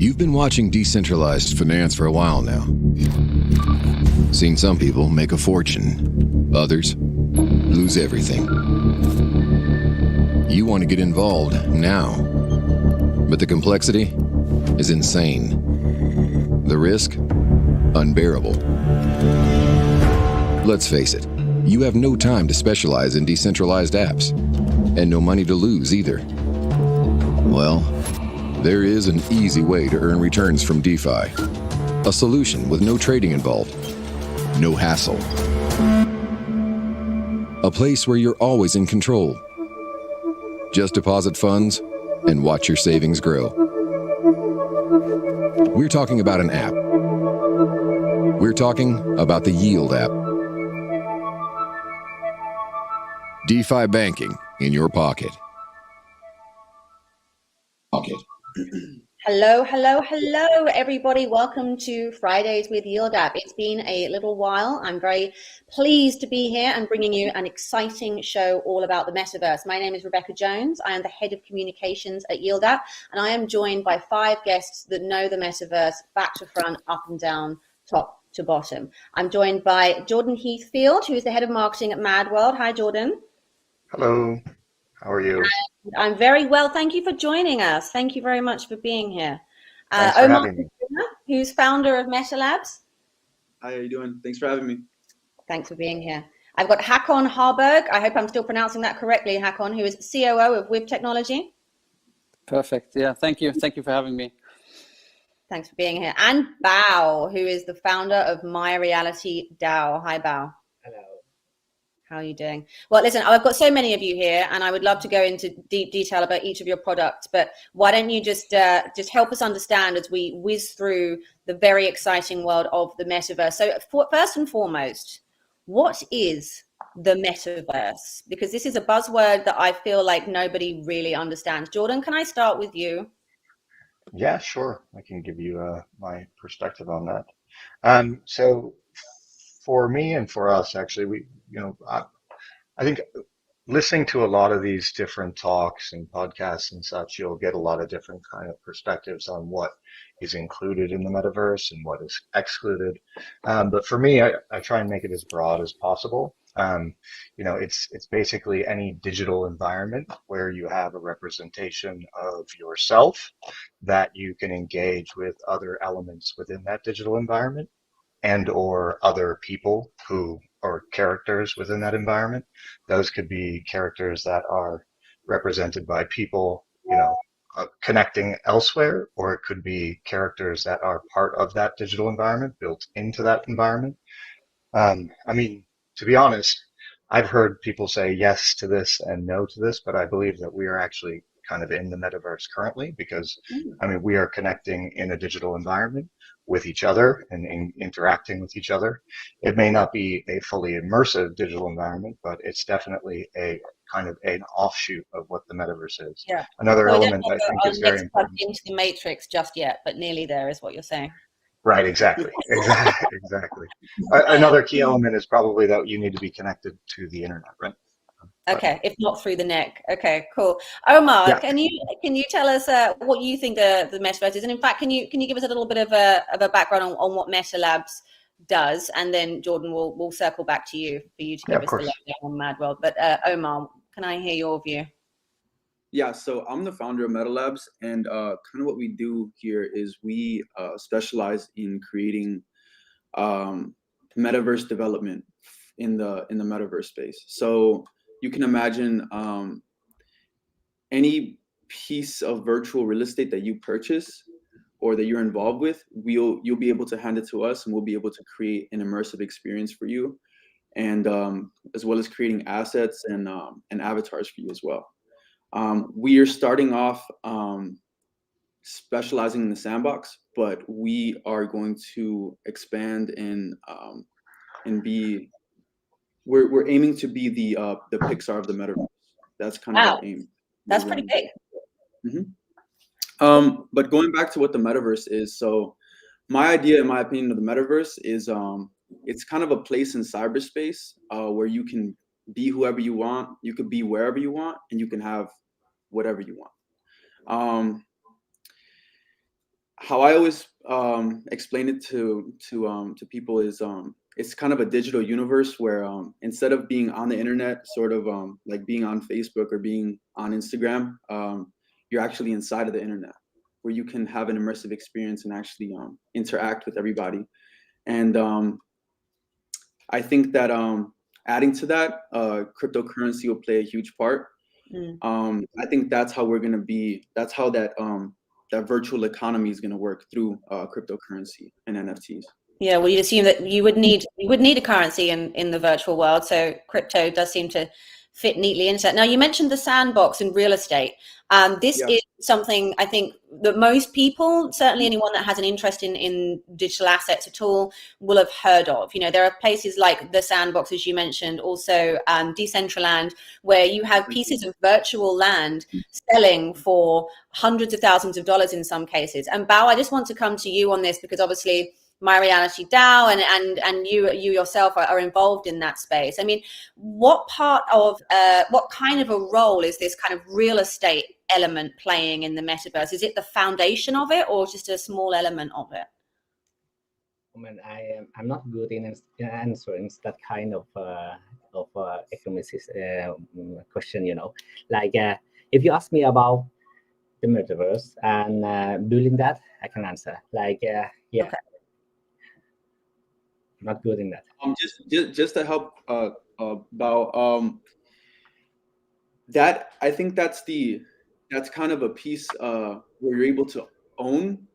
You've been watching decentralized finance for a while now. Seen some people make a fortune, others lose everything. You want to get involved now, but the complexity is insane. The risk, unbearable. Let's face it, you have no time to specialize in decentralized apps, and no money to lose either. Well, there is an easy way to earn returns from DeFi. A solution with no trading involved, no hassle. A place where you're always in control. Just deposit funds and watch your savings grow. We're talking about an app. We're talking about the Yield app. DeFi banking in your pocket. Hello, hello, hello, everybody. Welcome to Fridays with Yield App. It's been a little while. I'm very pleased to be here and bringing you an exciting show all about the Metaverse. My name is Rebecca Jones. I am the head of communications at Yield App, and I am joined by 5 guests that know the Metaverse back to front, up and down, top to bottom. I'm joined by Jordan Heathfield, who is the head of marketing at MADWorld. Hi, Jordan. Hello. How are you? I'm very well. Thank you for joining us. Thank you very much for being here. Thanks for having me. Who's founder of Metalabs. Hi, how are you doing? Thanks for having me. Thanks for being here. I've got Hakon Harberg. I hope I'm still pronouncing that correctly, Hakon, who is COO of Wib Technology. Perfect. Yeah, thank you. Thank you for having me. Thanks for being here. And Bao, who is the founder of MyReality DAO. Hi, Bao. Hello. How are you doing? Well, listen, I've got so many of you here, and I would love to go into deep detail about each of your products. But why don't you just help us understand as we whiz through the very exciting world of the Metaverse? So first and foremost, what is the Metaverse? Because this is a buzzword that I feel like nobody really understands. Jordan, can I start with you? Yeah, sure. I can give you my perspective on that. So for me and for us, actually, I think listening to a lot of these different talks and podcasts and such, you'll get a lot of different kind of perspectives on what is included in the metaverse and what is excluded. But for me, I try and make it as broad as possible. It's basically any digital environment where you have a representation of yourself that you can engage with other elements within that digital environment and or other people or characters within that environment. Those could be characters that are represented by people, connecting elsewhere, or it could be characters that are part of that digital environment, built into that environment. To be honest, I've heard people say yes to this and no to this, but I believe that we are actually kind of in the metaverse currently because, we are connecting in a digital environment with each other and interacting with each other. It may not be a fully immersive digital environment, but it's definitely a kind of an offshoot of what the metaverse is. Yeah. Another element I think is very important. Into the matrix just yet, but nearly there is what you're saying. Right, exactly. Another key element is probably that you need to be connected to the internet, right? Okay, if not through the neck. Okay, cool. Omar, Yeah. can you tell us what you think the Metaverse is? And in fact, can you give us a little bit of a background on what Metalabs does? And then Jordan, we'll circle back to you for you to give us the lowdown on MADWorld. But Omar, can I hear your view? Yeah, so I'm the founder of Metalabs, and kind of what we do here is we specialize in creating metaverse development in the metaverse space. So you can imagine any piece of virtual real estate that you purchase or that you're involved with, you'll be able to hand it to us, and we'll be able to create an immersive experience for you, and as well as creating assets and avatars for you as well. We are starting off specializing in the sandbox, but we are going to expand and be. We're aiming to be the Pixar of the metaverse. That's kind of our aim. That's pretty big. Mm-hmm. But going back to what the metaverse is, so my idea, in my opinion, of the metaverse is it's kind of a place in cyberspace where you can be whoever you want, you could be wherever you want, and you can have whatever you want. how I always explain it to people is it's kind of a digital universe where instead of being on the internet, sort of like being on Facebook or being on Instagram, you're actually inside of the internet, where you can have an immersive experience and actually interact with everybody. And I think that adding to that, cryptocurrency will play a huge part. I think that's how we're going to be. That's how that that virtual economy is going to work through cryptocurrency and NFTs. Yeah, well, you'd assume that you would need a currency in the virtual world. So crypto does seem to fit neatly into that. Now, you mentioned the sandbox in real estate. This is something I think that most people, certainly anyone that has an interest in digital assets at all, will have heard of. You know, there are places like the sandbox, as you mentioned, also Decentraland, where you have pieces of virtual land selling for hundreds of thousands of dollars in some cases. And Bao, I just want to come to you on this because obviously MyReality DAO and you yourself are involved in that space. I mean, what part of what kind of a role is this kind of real estate element playing in the metaverse? Is it the foundation of it, or just a small element of it? I mean, I'm not good in answering that kind of economic question. You know, like if you ask me about the metaverse and building that, I can answer. Like, yeah. Okay. Not good in that. Just to help Bao, that I think that's kind of a piece where you're able to own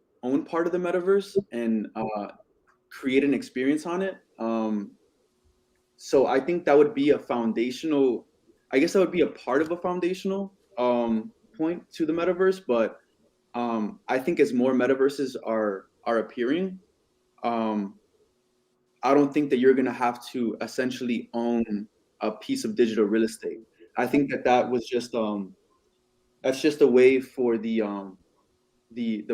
part of the metaverse and create an experience on it. So I think that would be a foundational. I guess that would be a part of a foundational point to the metaverse. But I think as more metaverses are appearing, I don't think that you're going to have to essentially own a piece of digital real estate. I think that was just that's just a way for the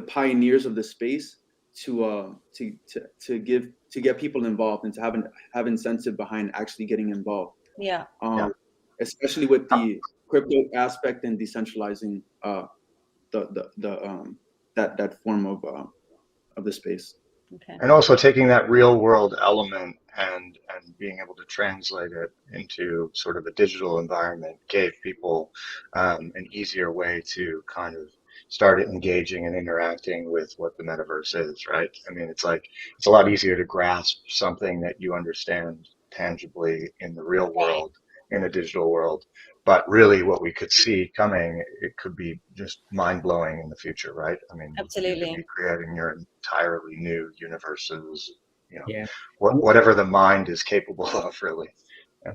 pioneers of the space to get people involved and to have incentive behind actually getting involved. Yeah. Especially with the crypto aspect and decentralizing that form of the space. Okay. And also taking that real world element and being able to translate it into sort of a digital environment gave people an easier way to kind of start engaging and interacting with what the metaverse is, right? I mean, it's a lot easier to grasp something that you understand tangibly in the real world, in a digital world. But really what we could see coming, it could be just mind-blowing in the future, right? I mean, absolutely. you could be creating your entirely new universes, you know, yeah. whatever the mind is capable of, really. Yeah.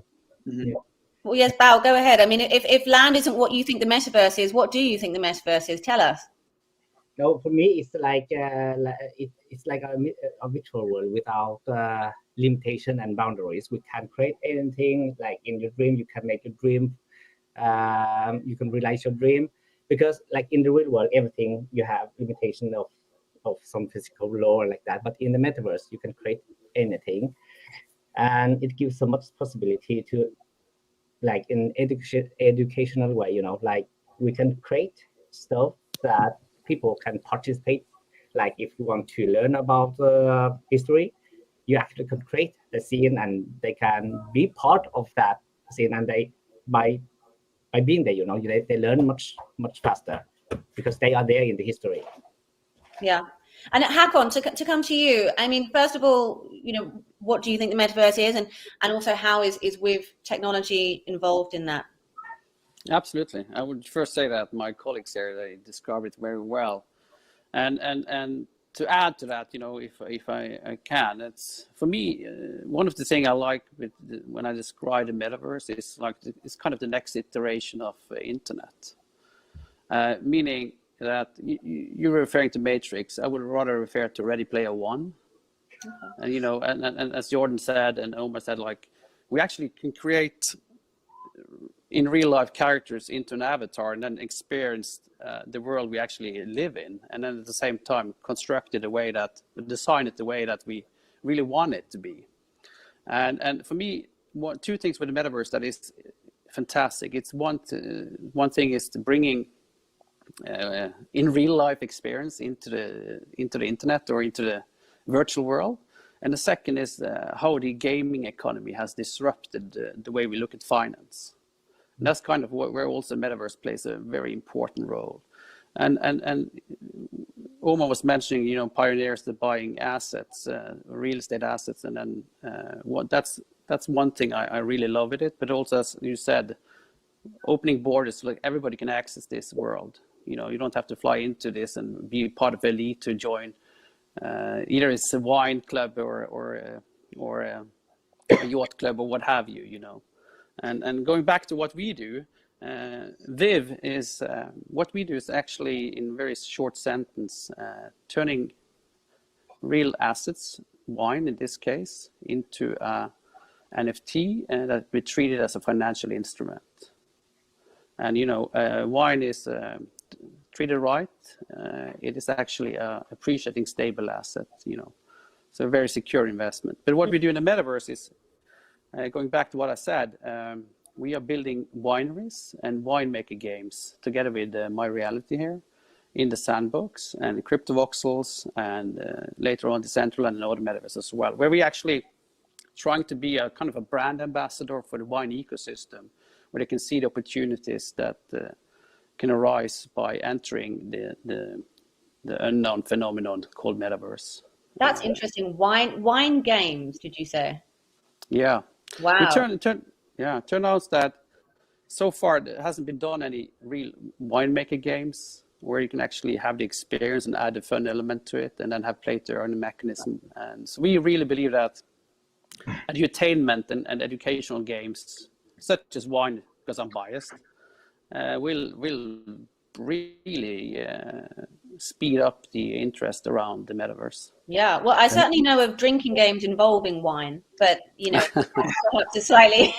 Mm-hmm. Well, yes, Bao, go ahead. I mean, if land isn't what you think the metaverse is, what do you think the metaverse is? Tell us. No, for me, it's like it's like a virtual world without limitation and boundaries. We can create anything. Like in your dream, you can make a dream. You can realize your dream, because like in the real world, everything you have limitation of some physical law like that. But in the metaverse, you can create anything, and it gives so much possibility to, like in educational way, you know, like we can create stuff that people can participate. Like if you want to learn about history, you actually can create a scene and they can be part of that scene, and they by being there, you know, they learn much faster because they are there in the history. Yeah. And Hakon, to come to you, I mean, first of all, you know, what do you think the metaverse is, and also how is with technology involved in that? Absolutely. I would first say that my colleagues here, they describe it very well. And to add to that, you know, if I can, it's for me, one of the things I like when I describe the metaverse is like it's kind of the next iteration of internet, meaning that you're referring to Matrix. I would rather refer to Ready Player One. Okay. And you know, and as Jordan said and Omar said, like we actually can create in real life characters into an avatar and then experience the world we actually live in, and then at the same time construct it the way that, design it the way that we really want it to be. And for me, two things with the metaverse that is fantastic. It's one thing is bringing in real life experience into the internet or into the virtual world. And the second is how the gaming economy has disrupted the way we look at finance. And that's kind of where also Metaverse plays a very important role. And Omar was mentioning, pioneers that buying assets, real estate assets, and then that's one thing I really love with it. But also, as you said, opening borders, like everybody can access this world. You don't have to fly into this and be part of elite to join. Either it's a wine club or a yacht club or what have you. And going back to what we do, Viv is what we do is actually, in very short sentence, turning real assets, wine in this case, into NFT, and that we treat it as a financial instrument. And wine is treated right. It is actually a appreciating, stable asset. So a very secure investment. But what we do in the Metaverse is, going back to what I said, we are building wineries and winemaker games together with MyReality here in the sandbox and CryptoVoxels, and later on Decentraland and other Metaverse as well, where we actually trying to be a kind of a brand ambassador for the wine ecosystem, where they can see the opportunities that can arise by entering the unknown phenomenon called Metaverse. That's interesting. Wine games, did you say? Yeah. Wow. It turns out that so far there hasn't been done any real winemaker games where you can actually have the experience and add a fun element to it, and then have play to earn a mechanism. And so we really believe that edutainment and educational games, such as wine, because I'm biased, will really speed up the interest around the Metaverse. Yeah, well, I certainly know of drinking games involving wine, but perhaps a slightly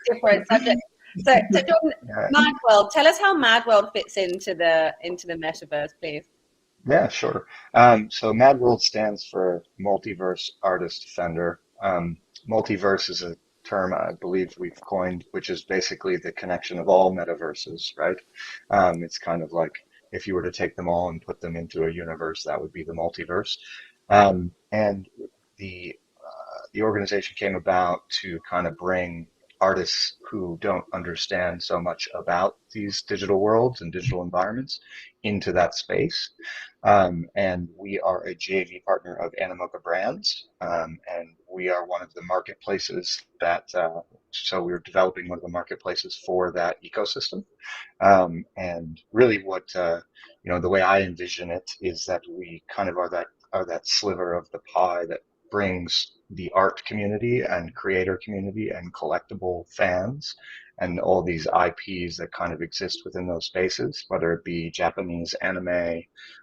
different subject. So Jordan, MADWorld, tell us how MADWorld fits into the Metaverse, please. Yeah, sure. So MADWorld stands for Multiverse Artist Defender. Multiverse is a term I believe we've coined, which is basically the connection of all metaverses, right? It's kind of like if you were to take them all and put them into a universe, that would be the multiverse. And the organization came about to kind of bring artists who don't understand so much about these digital worlds and digital environments into that space. And we are a JV partner of Animoca Brands, and we are one of the marketplaces that, so we're developing one of the marketplaces for that ecosystem. And really what, the way I envision it is that we kind of are that sliver of the pie that brings the art community and creator community and collectible fans and all these IPs that kind of exist within those spaces, whether it be Japanese anime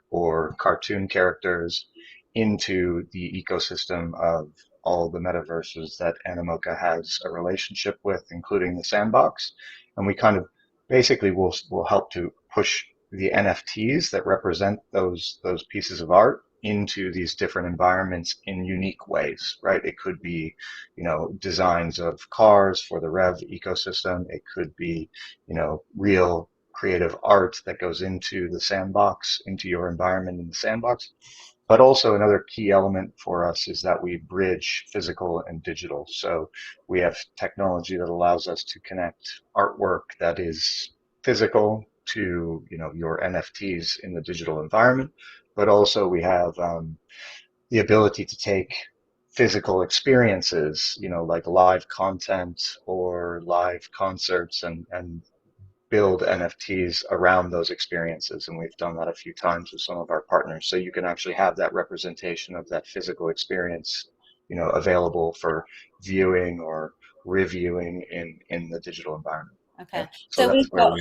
or cartoon characters, into the ecosystem of all the metaverses that Animoca has a relationship with, including the sandbox. And we kind of basically will help to push the NFTs that represent those pieces of art into these different environments in unique ways, right? It could be, designs of cars for the Rev ecosystem. It could be, real creative art that goes into the sandbox, into your environment in the sandbox. But also another key element for us is that we bridge physical and digital. So we have technology that allows us to connect artwork that is physical to, your NFTs in the digital environment. But also we have the ability to take physical experiences, like live content or live concerts, and build NFTs around those experiences. And we've done that a few times with some of our partners. So you can actually have that representation of that physical experience, available for viewing or reviewing in the digital environment. Okay. So we've got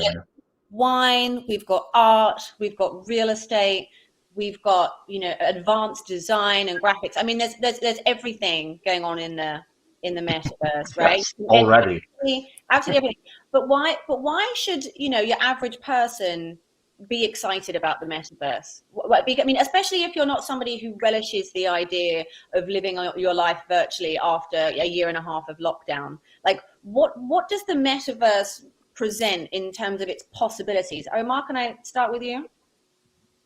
wine, we've got art, we've got real estate, we've got, advanced design and graphics. I mean, there's everything going on in the metaverse, right? Yes, already. Absolutely everything. But why should, your average person be excited about the metaverse? I mean, especially if you're not somebody who relishes the idea of living your life virtually after a year and a half of lockdown. Like, what does the metaverse present in terms of its possibilities? Omar, can I start with you?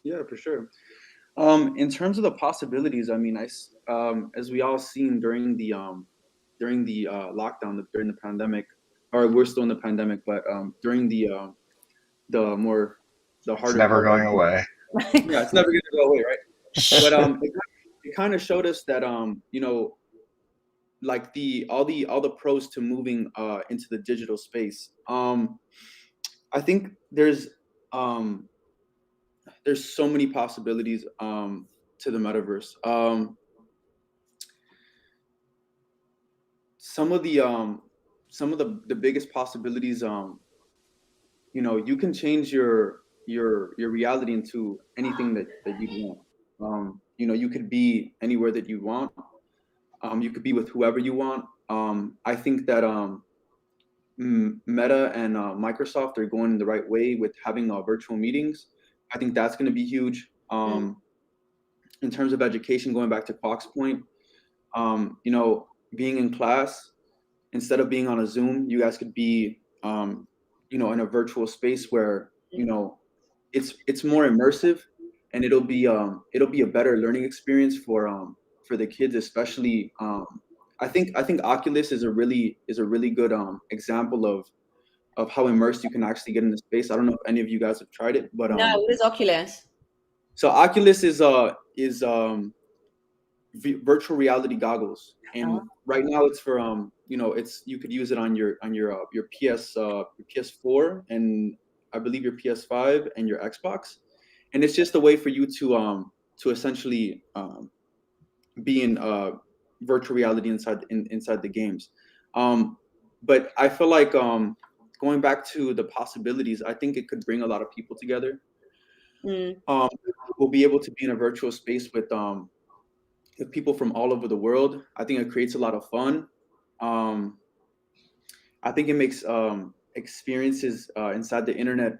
Yeah, for sure. In terms of the possibilities, I mean, as we all seen during the lockdown, during the pandemic, or we're still in the pandemic, but during the It's harder never part going of, away. yeah, it's never going to go away, right? But it kind of showed us that you know, like all the pros to moving into the digital space. I think there's so many possibilities to the metaverse. Some of the biggest possibilities, you know, you can change your reality into anything that you want. You know, you could be anywhere that you want. You could be with whoever you want. I think that Meta and Microsoft are going the right way with having virtual meetings. I think that's going to be huge. In terms of education, going back to Quack's point, you know, being in class, instead of being on a Zoom, you guys could be, you know, in a virtual space where, you know, it's more immersive, and it'll be a better learning experience for the kids, especially. I think Oculus is a really good example of how immersed you can actually get in the space. I don't know if any of you guys have tried it, but No, what is Oculus? so Oculus is virtual reality goggles, and right now it's for you know, you could use it on your PS4, and I believe your PS5 and your Xbox, and it's just a way for you to essentially be in virtual reality inside the games. But I feel like going back to the possibilities, I think it could bring a lot of people together. We'll be able to be in a virtual space with people from all over the world. I think it creates a lot of fun. I think it makes experiences inside the internet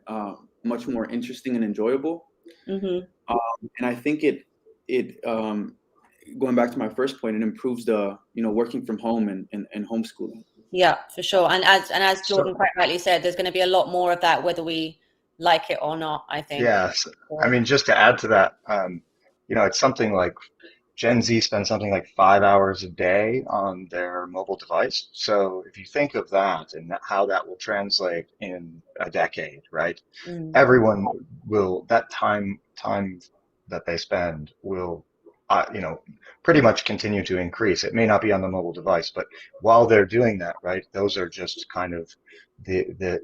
much more interesting and enjoyable. And I think it going back to my first point, it improves the, you know, working from home and homeschooling. Yeah, for sure. And as Jordan quite rightly said, there's going to be a lot more of that, whether we like it or not, I think. Yes. I mean, just to add to that, you know, it's something like Gen Z spends something like 5 hours a day on their mobile device. So if you think of that and how that will translate in a decade, right? Everyone will, that time that they spend will, you know, pretty much continue to increase. It may not be on the mobile device, but while they're doing that, right, those are just kind of the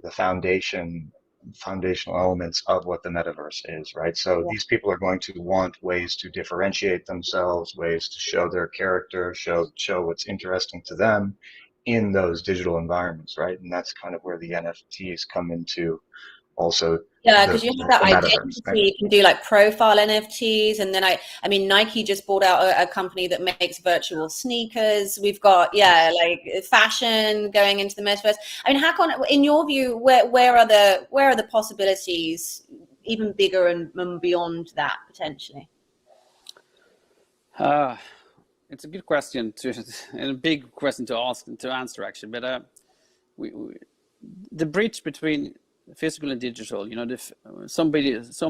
foundational elements of what the metaverse is, right? So these people are going to want ways to differentiate themselves, ways to show their character, show what's interesting to them in those digital environments, right? And that's kind of where the NFTs come into also. Yeah, because you have that identity. Right? You can do like profile NFTs, and then I mean, Nike just bought out a company that makes virtual sneakers. We've got like fashion going into the metaverse. I mean, Hakan, in your view, where are the possibilities even bigger and beyond that potentially? It's a good question and a big question to ask and to answer actually. But the bridge between physical and digital, you know, some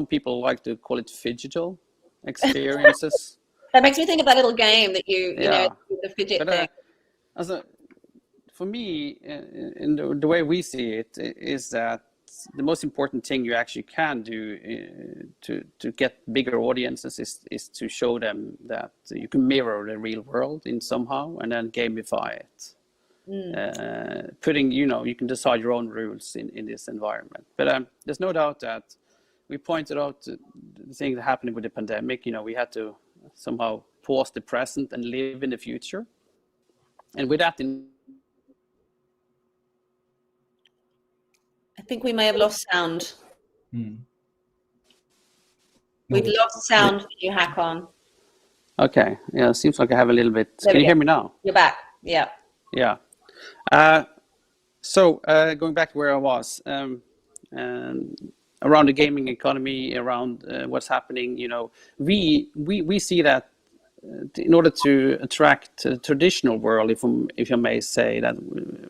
people like to call it phygital experiences. That makes me think of that little game that you know, the fidget thing. For me, in the way we see it, is that the most important thing you actually can do to get bigger audiences is to show them that you can mirror the real world in somehow and then gamify it. Putting, you know, you can decide your own rules in this environment. But there's no doubt that we pointed out the thing that happened with the pandemic. You know, we had to somehow pause the present and live in the future. And with that I think we may have lost sound. We've lost sound for you, Hakan. Okay. Yeah, it seems like I have a little bit. Can you hear me now? You're back. Yeah. Yeah. So going back to where I was, around the gaming economy, around what's happening, you know, we see that in order to attract the traditional world, if I may say that,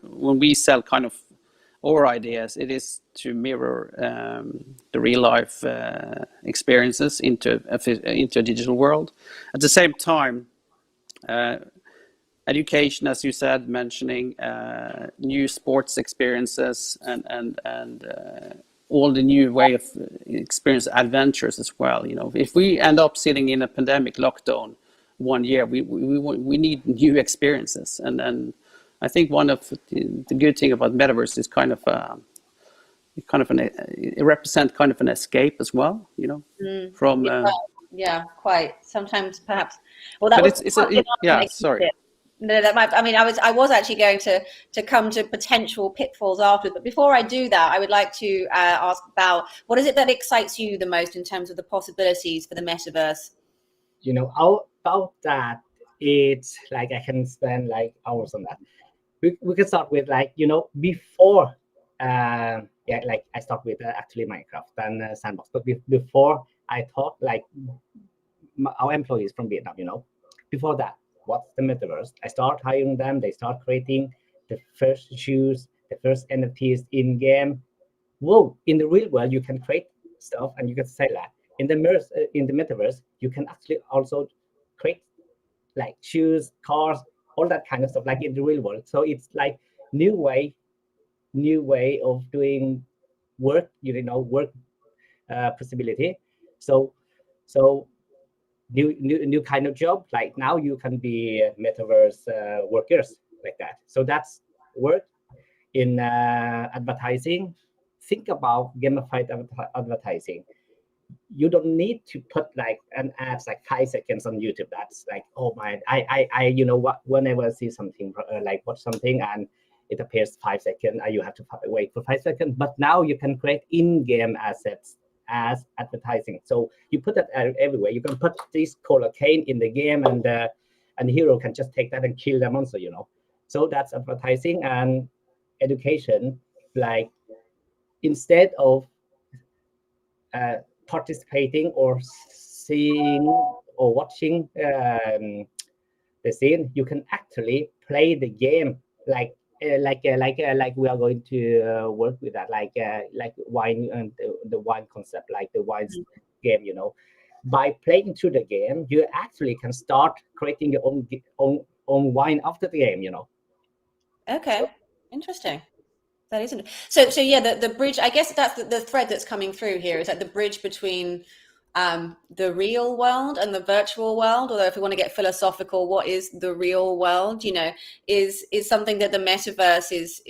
when we sell kind of our ideas, it is to mirror the real life experiences into a digital world. At the same time, education, as you said, mentioning new sports experiences and all the new way of experience adventures as well. If we end up sitting in a pandemic lockdown 1 year, we need new experiences. And I think one of the good thing about Metaverse is it represents kind of an escape as well, from. Yeah, quite. Sometimes, perhaps. Well, that But was sorry. No, that might. I mean, I was actually going to come to potential pitfalls after, but before I do that, I would like to ask about what is it that excites you the most in terms of the possibilities for the metaverse? About that, it's like I can spend like hours on that. We can start with before. Like I start with actually Minecraft and Sandbox, but before I thought like our employees from Vietnam, before that, what's the metaverse? I start hiring them. They start creating the first shoes, the first NFTs in game. Whoa! In the real world, you can create stuff and you can sell that. In the metaverse, you can actually also create like shoes, cars, all that kind of stuff, like in the real world. So it's like new way of doing work. Work possibility. So new kind of job. Like now you can be metaverse workers like that. So that's work. In advertising, think about gamified advertising. You don't need to put like an ads like 5 seconds on YouTube. That's like, oh my, I whenever I see something watch something and it appears 5 seconds, you have to wait for 5 seconds. But now you can create in-game assets as advertising. So you put that everywhere. You can put this color cane in the game, and the hero can just take that and kill the monster. So that's advertising. And education, like instead of participating or seeing or watching the scene, you can actually play the game like we are going to work with that, like wine and the wine concept, like the wine game. By playing through the game, you actually can start creating your own wine after the game. Okay, interesting. That isn't so yeah, the bridge, I guess that's the thread that's coming through here, is that the bridge between the real world and the virtual world. Although if we want to get philosophical, what is the real world, is something that the metaverse is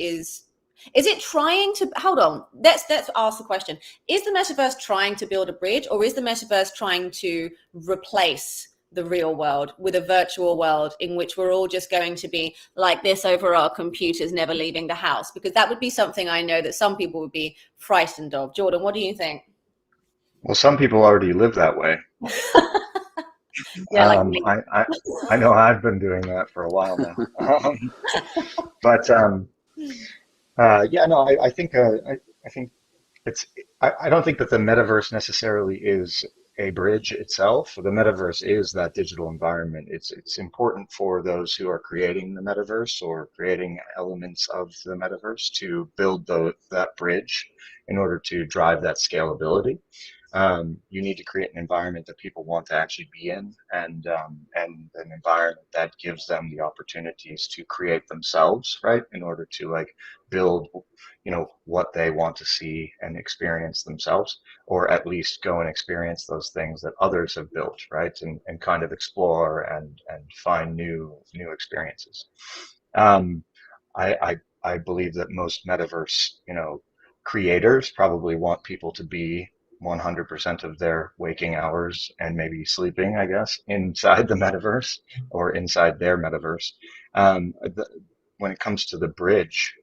it trying to, hold on, let's ask the question, is the metaverse trying to build a bridge, or is the metaverse trying to replace the real world with a virtual world in which we're all just going to be like this over our computers, never leaving the house? Because that would be something I know that some people would be frightened of. Jordan, what do you think? Well, some people already live that way. Yeah, like me. I know I've been doing that for a while now. I think I don't think that the metaverse necessarily is a bridge itself. The metaverse is that digital environment. It's important for those who are creating the metaverse or creating elements of the metaverse to build that bridge in order to drive that scalability. You need to create an environment that people want to actually be in, and an environment that gives them the opportunities to create themselves, right? In order to like build, what they want to see and experience themselves, or at least go and experience those things that others have built, right? And kind of explore and find new experiences. I believe that most metaverse, creators probably want people to be 100% of their waking hours and maybe sleeping, I guess, inside the metaverse or inside their metaverse. When it comes to the bridge,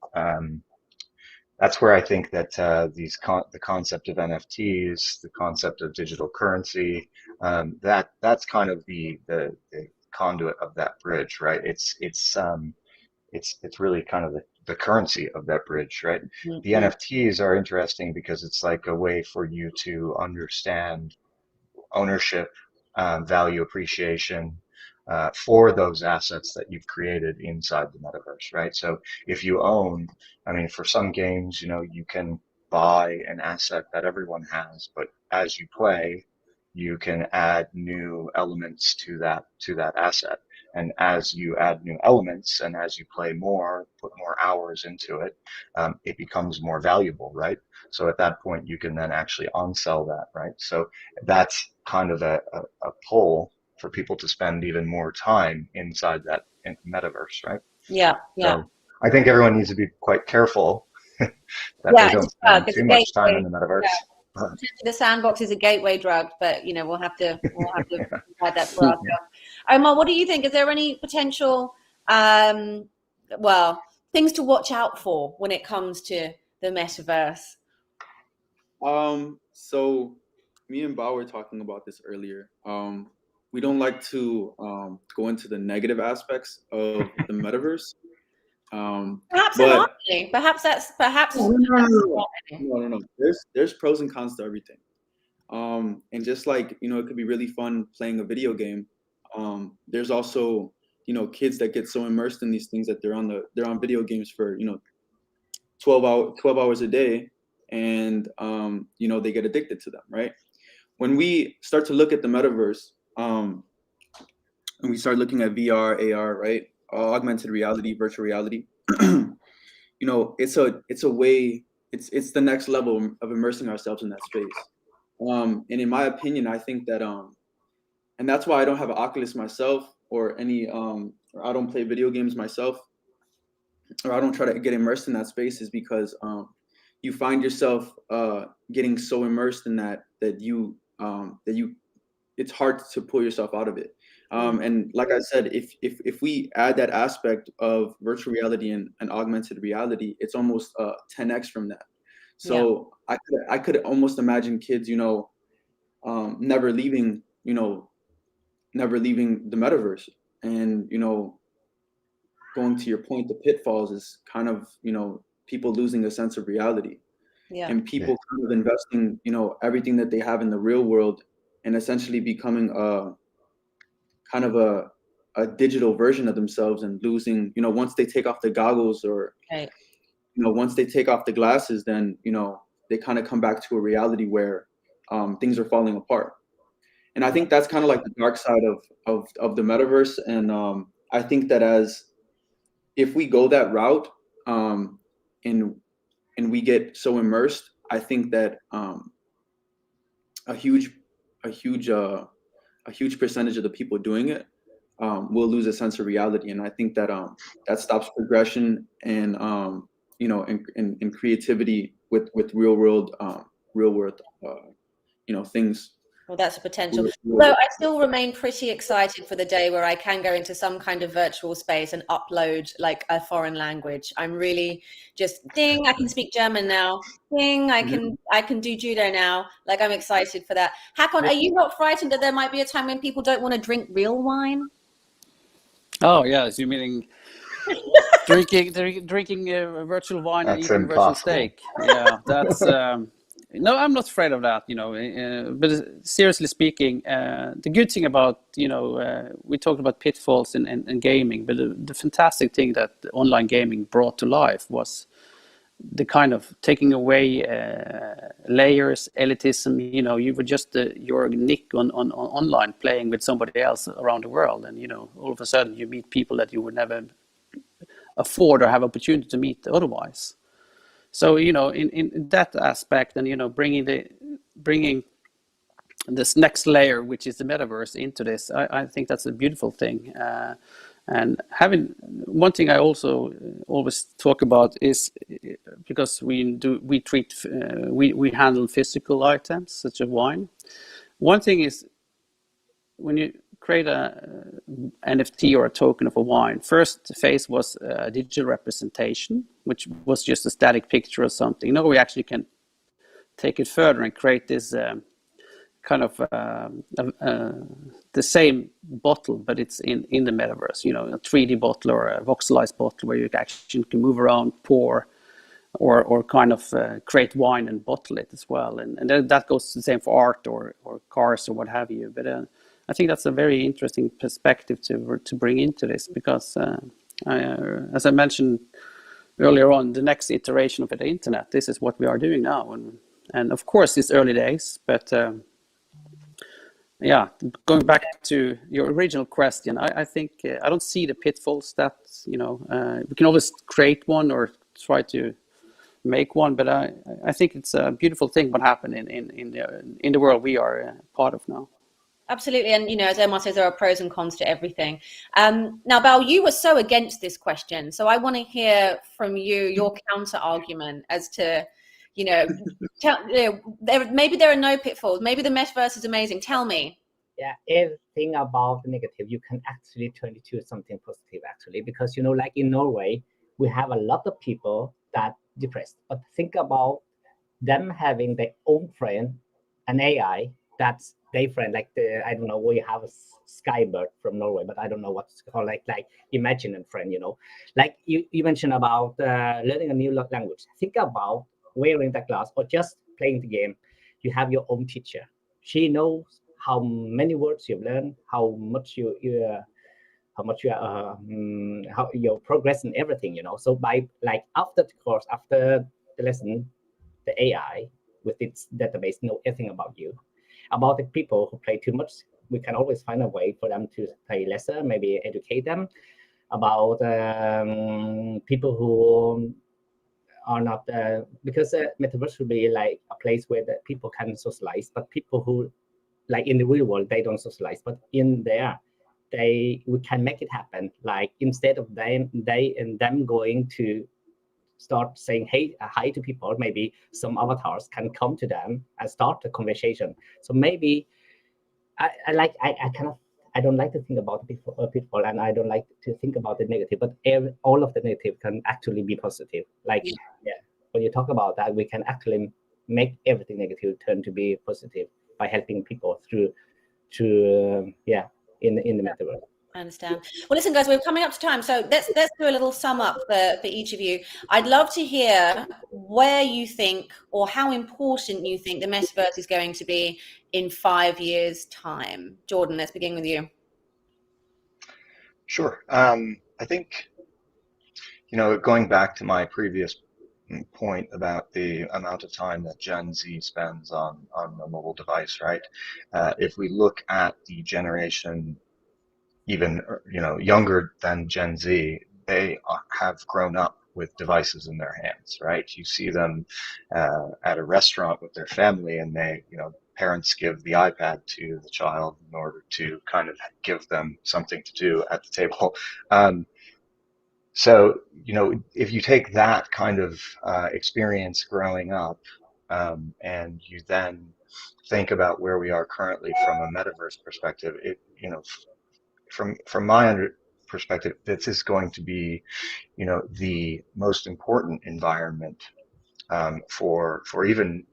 that's where I think that the concept of NFTs, the concept of digital currency, that's kind of the conduit of that bridge, right? It's really kind of the currency of that bridge, right? Mm-hmm. The NFTs are interesting because it's like a way for you to understand ownership, value appreciation, for those assets that you've created inside the metaverse, right? So if you own, I mean, for some games, you can buy an asset that everyone has, but as you play, you can add new elements to that asset. And as you add new elements and as you play more, put more hours into it, it becomes more valuable, right? So at that point, you can then actually on-sell that, right? So that's kind of a pull for people to spend even more time inside that metaverse, right? Yeah, yeah. So I think everyone needs to be quite careful that Yeah, they it's don't a spend drug. It's a too much time in gateway. the metaverse. The sandbox is a gateway drug, but we'll have to Yeah. provide that for ourselves. Omar, what do you think? Is there any potential, well, things to watch out for when it comes to the metaverse? So me and Bao were talking about this earlier. We don't like to go into the negative aspects of the metaverse. Perhaps there But aren't any. Perhaps no. There's pros and cons to everything. And just like it could be really fun playing a video game. There's also kids that get so immersed in these things that they're on video games for 12 hours a day, and they get addicted to them, right? When we start to look at the metaverse, and we start looking at VR, AR, right, augmented reality, virtual reality, it's a way, it's the next level of immersing ourselves in that space. And in my opinion, I think that and that's why I don't have an Oculus myself, or any or I don't play video games myself, or I don't try to get immersed in that space, is because you find yourself getting so immersed in that you it's hard to pull yourself out of it. And like I said, if we add that aspect of virtual reality and augmented reality, it's almost 10x from that. So I could almost imagine kids, never leaving the metaverse, and going to your point, the pitfalls is kind of people losing a sense of reality, and people kind of investing everything that they have in the real world, and essentially becoming a kind of a digital version of themselves, and losing once they take off the goggles, or once they take off the glasses, then they kind of come back to a reality where things are falling apart. And I think that's kind of like the dark side of the metaverse. And I think that if we go that route, and we get so immersed, I think that a huge percentage of the people doing it will lose a sense of reality. And I think that that stops progression and and creativity with real world things. Well, that's a potential. Although I still remain pretty excited for the day where I can go into some kind of virtual space and upload like a foreign language. I'm really just ding, I can speak German now. Ding, I can do judo now. Like, I'm excited for that. Hakon, are you not frightened that there might be a time when people don't want to drink real wine? Oh yes, you meaning drinking virtual wine and That's eating virtual impossible. steak? Yeah, that's. No, I'm not afraid of that, but seriously speaking, the good thing about, we talked about pitfalls in gaming, but the fantastic thing that online gaming brought to life was the kind of taking away layers, elitism. You were just your nick on online, playing with somebody else around the world, and all of a sudden you meet people that you would never afford or have opportunity to meet otherwise. So in that aspect, and bringing this next layer, which is the metaverse, into this, I think that's a beautiful thing. And having one thing I also always talk about is, because we handle physical items such as wine. One thing is, when you create a NFT or a token of a wine, first phase was a digital representation, which was just a static picture or something. Now we actually can take it further and create this kind of the same bottle, but it's in the metaverse. A 3D bottle or a voxelized bottle where you actually can move around, pour, or kind of create wine and bottle it as well. And that goes the same for art or cars or what have you. But I think that's a very interesting perspective to bring into this, because as I mentioned earlier on, the next iteration of the internet, this is what we are doing now, and of course it's early days, but yeah, going back to your original question, I think I don't see the pitfalls that we can always create one or try to make one, but I think it's a beautiful thing what happened in the world we are part of now. Absolutely. And, as Omar says, there are pros and cons to everything. Now, Bal, you were so against this question. So I want to hear from you, your counter argument as to, maybe there are no pitfalls. Maybe the metaverse is amazing. Tell me. Yeah, everything about the negative, you can actually turn it to something positive, actually, because, like in Norway, we have a lot of people that depressed, but think about them having their own friend, an AI, that's their friend, like I don't know, we have a Skybird from Norway, but I don't know what's called, like imagine a friend, like you mentioned about learning a new language. Think about wearing that glass or just playing the game. You have your own teacher. She knows how many words you've learned, how much how your progress and everything, So by after the course, after the lesson, the AI with its database know everything about you. About the people who play too much, we can always find a way for them to play lesser, maybe educate them. About people who are not, because Metaverse should be like a place where the people can socialize, but people who, like in the real world, they don't socialize, but in there, we can make it happen. Like instead of them going to start saying hi to people, maybe some avatars can come to them and start a conversation. So maybe I don't like to think about pitfall, and I don't like to think about the negative, but all of the negative can actually be positive. When you talk about that, we can actually make everything negative turn to be positive by helping people through in the metaverse. I understand. Well, listen, guys, we're coming up to time, so let's do a little sum up for each of you. I'd love to hear where you think, or how important you think the metaverse is going to be in 5 years' time. Jordan, let's begin with you. Sure. I think, going back to my previous point about the amount of time that Gen Z spends on a mobile device, right? If we look at the generation even younger than Gen Z, they have grown up with devices in their hands, right? You see them at a restaurant with their family, and parents give the iPad to the child in order to kind of give them something to do at the table. So, if you take that kind of experience growing up, and you then think about where we are currently from a metaverse perspective, from my perspective, this is going to be, the most important environment for even,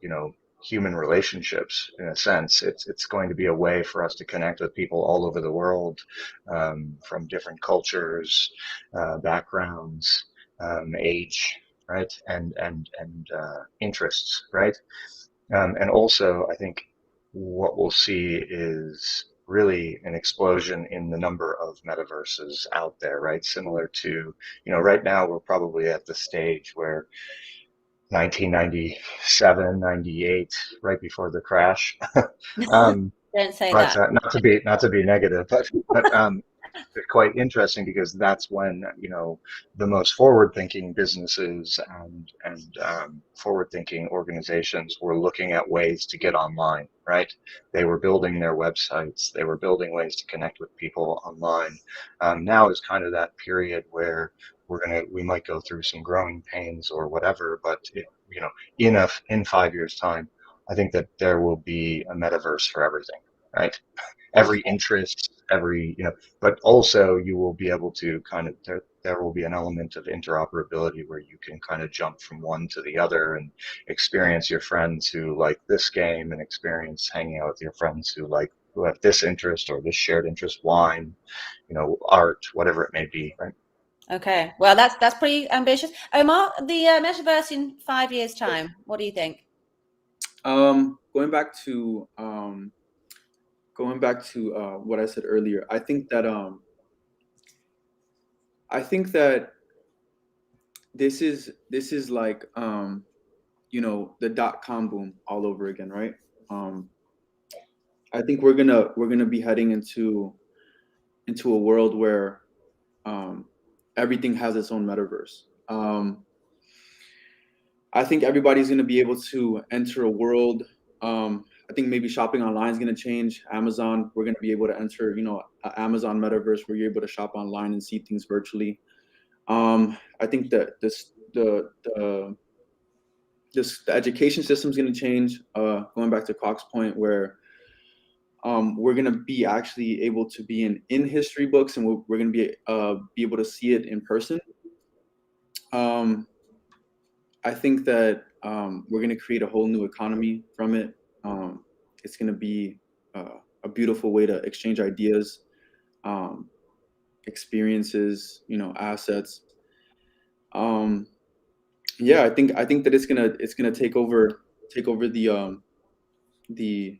human relationships. In a sense, it's going to be a way for us to connect with people all over the world, from different cultures, backgrounds, age, right, and interests, right, and also I think what we'll see is really an explosion in the number of metaverses out there, right? Similar to, right now we're probably at the stage where 1997, 98, right before the crash. Don't say But that. not to be negative, but it's quite interesting because that's when the most forward-thinking businesses and forward-thinking organizations were looking at ways to get online, right? They were building their websites, they were building ways to connect with people online. Now is kind of that period where we might go through some growing pains or whatever, but in 5 years' time, I think that there will be a metaverse for everything, right? Every interest, but also you will be able to there will be an element of interoperability where you can kind of jump from one to the other and experience your friends who like this game and experience hanging out with your friends who have this interest or this shared interest, wine, art, whatever it may be, right? Okay, well, that's pretty ambitious. Omar, the metaverse in 5 years' time, what do you think? Going back to going back to what I said earlier, I think that this is like you know, the .com boom all over again, right? I think we're gonna be heading into a world where everything has its own metaverse. I think everybody's going to be able to enter a world. I think maybe shopping online is going to change. Amazon, we're going to be able to enter, you know, Amazon metaverse where you're able to shop online and see things virtually. I think that the education system is going to change. Going back to Cox's point, where we're going to be actually able to be in history books, and we're going to be able to see it in person. I think that we're going to create a whole new economy from it. It's going to be a beautiful way to exchange ideas, experiences, you know, assets. Yeah, I think that it's gonna take over the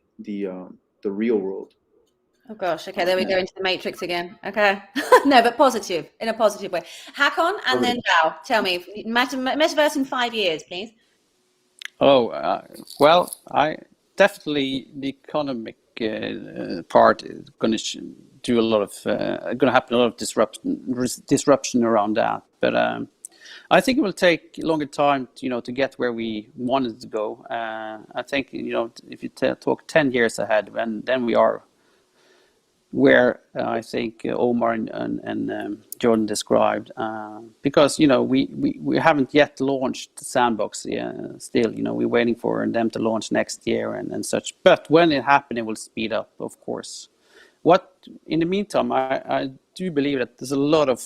real world. Oh gosh, okay, there we go into the matrix again. Okay. No, but positive, in a positive way. Hakon and then Dao, tell me, metaverse in 5 years, please. Oh, well, I definitely the economic part is going to do a lot of going to happen, a lot of disruption around that. But I think it will take a longer time, to, you know, to get where we wanted to go. I think, you know, if you talk 10 years ahead, then we are where I think Omar and Jordan described, because, you know, we haven't yet launched the sandbox. Still, you know, we're waiting for them to launch next year and such. But when it happens, it will speed up, of course. What in the meantime, I do believe that there's a lot of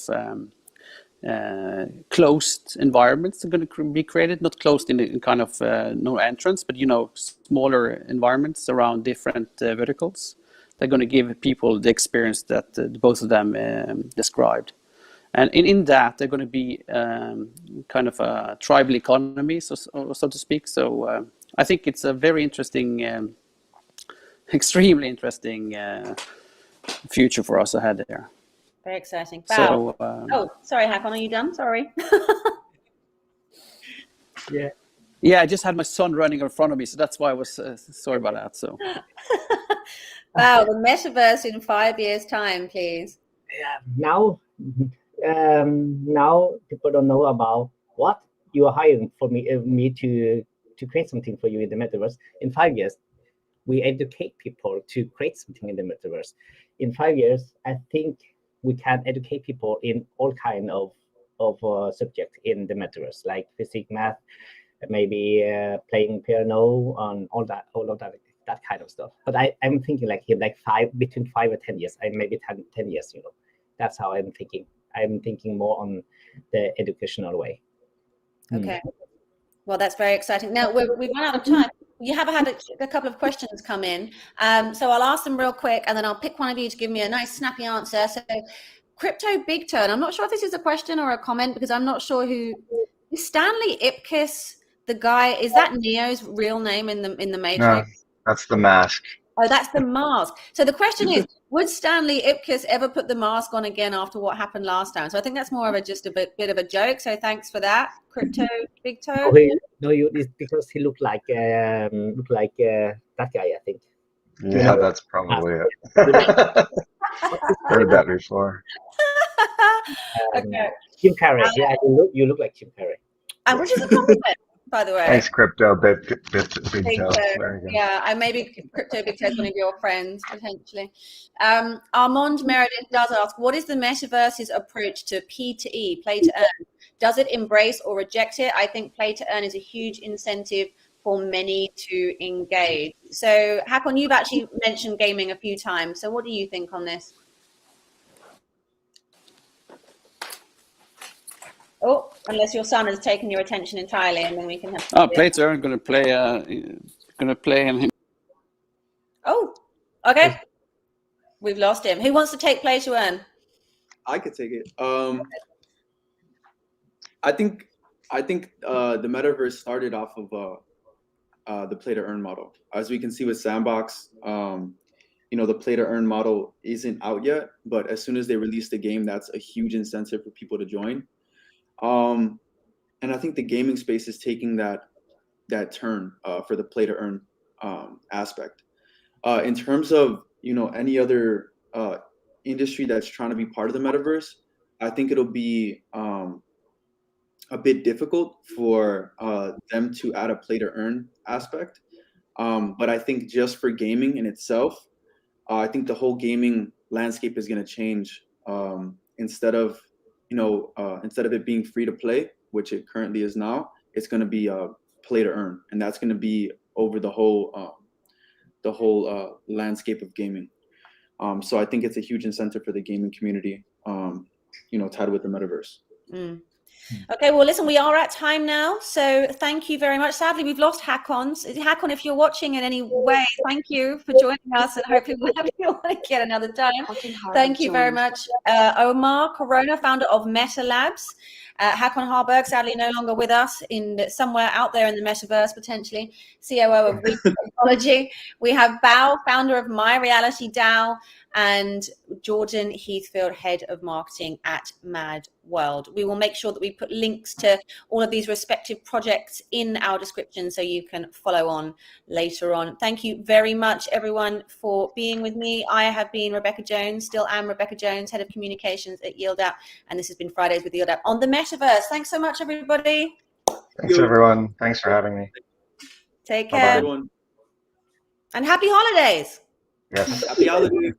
closed environments are going to be created, not closed in kind of no entrance, but, you know, smaller environments around different verticals. They're going to give people the experience that both of them described. And in that, they're going to be kind of a tribal economy, so to speak. So I think it's a very interesting, extremely interesting future for us ahead there. Very exciting. Wow. So, oh, sorry, Hakon, are you done? Sorry. Yeah, I just had my son running in front of me, so that's why I was sorry about that. So. Wow, the metaverse in 5 years' time, please. Yeah, now people don't know about what you are hiring for me to create something for you in the metaverse. In 5 years, we educate people to create something in the metaverse. In 5 years, I think we can educate people in all kind of subjects in the metaverse, like physics, math, maybe playing piano, on all of that kind of stuff. But I'm thinking like between 5 or 10 years, maybe 10 years, you know. That's how I'm thinking. I'm thinking more on the educational way. Okay. Well, that's very exciting. Now, we've run out of time. You have had a couple of questions come in. So I'll ask them real quick, and then I'll pick one of you to give me a nice, snappy answer. So Crypto Big Turn, I'm not sure if this is a question or a comment, because I'm not sure who... Stanley Ipkiss, the guy, is that Neo's real name in the Matrix? No, that's the mask. Oh, that's the mask. So the question is, would Stanley Ipkiss ever put the mask on again after what happened last time? So I think that's more of just a bit of a joke. So thanks for that, Crypto Big Toe. It's because he looked like that guy, I think. Yeah, that's probably it. Heard that before. Okay. Jim Carrey. Yeah, you look like Jim Carrey. And which is a compliment, by the way. Thanks, Crypto Big Toe. Yeah, and maybe Crypto Big Toe is one of your friends, potentially. Armand Meredith does ask, what is the metaverse's approach to P2E, play to earn? Does it embrace or reject it? I think play to earn is a huge incentive for many to engage. So, Hakon, you've actually mentioned gaming a few times. So what do you think on this? Oh, unless your son has taken your attention entirely, and then we can have. Oh, play to earn. Going to play him. Oh, okay. We've lost him. Who wants to take play to earn? I could take it. I think the metaverse started off of the play to earn model. As we can see with Sandbox, the play to earn model isn't out yet, but as soon as they release the game, that's a huge incentive for people to join. And I think the gaming space is taking that turn for the play to earn aspect. In terms of any other industry that's trying to be part of the metaverse, I think it'll be a bit difficult for them to add a play to earn aspect. But I think just for gaming in itself, I think the whole gaming landscape is going to change. Instead of it being free to play, which it currently is now, it's going to be play to earn, and that's going to be over the whole landscape of gaming. So I think it's a huge incentive for the gaming community, tied with the metaverse. Okay, well, listen, we are at time now, so thank you very much. Sadly, we've lost Hakon. Hakon, if you're watching in any way, thank you for joining us, and hopefully we'll have you on again another time. Thank you very much. Omar Corona, founder of Metalabs. Hakon Harburg, sadly no longer with us, in somewhere out there in the metaverse, potentially, COO of Technology. We have Bao, founder of MyReality DAO, and Jordan Heathfield, head of marketing at MADWorld. We will make sure that we put links to all of these respective projects in our description so you can follow on later on. Thank you very much, everyone, for being with me. I have been Rebecca Jones, still am Rebecca Jones, head of communications at Yield App, and this has been Fridays with Yield App on the Metaverse. Thanks so much, everybody. Thanks, everyone. Thanks for having me. Take care. Bye-bye. And happy holidays. Yes. Happy holidays.